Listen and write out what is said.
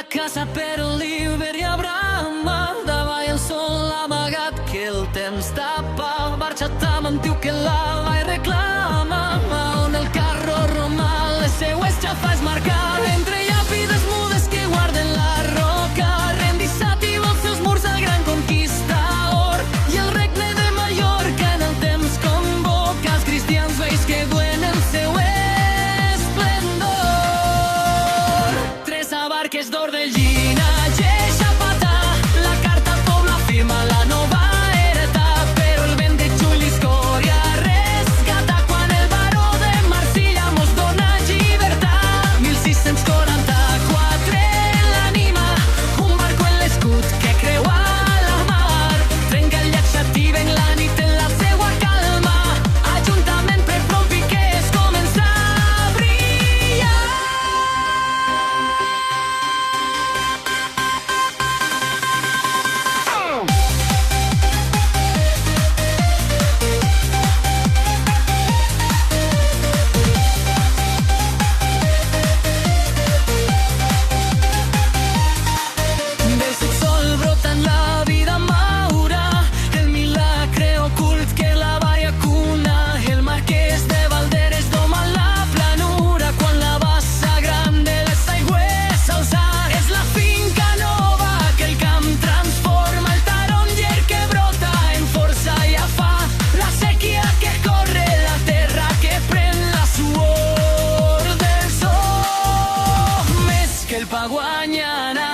una casa però l'Iberia brama, davall el sol amagat que el temps tapa, marxat amb tiu que la va i reclama, on el carro romà les seues xafes marcar, entre llàpides mudes que guarden la roca, rendissat i els seus murs el gran conquistador, i el regne de Mallorca en el temps convoca els cristians vells que duen el seu esplendor. Tres abarques d'or del llinatge xapatà, la carta al poble afirma la nova hereta, però el vent de Juli Escòria rescata quan el baró de Marsella mos dona llibertat. 1644 l'anima, un barco en l'escut que creua la mar, trenca el llac Xatí ben la nit en la seua calma, ajuntament per prou piquers comença a brillar. Del subsol brota en la vida maura, el milagre ocult que la va i acuna, el marquès de Valderes doma la planura, quan la bassa gran de les aigües s'alça, és la finca nova que el camp transforma, el taronger que brota en força ja fa la sèquia que corre, la terra que pren la suor del sol, més que el pa guanyarà.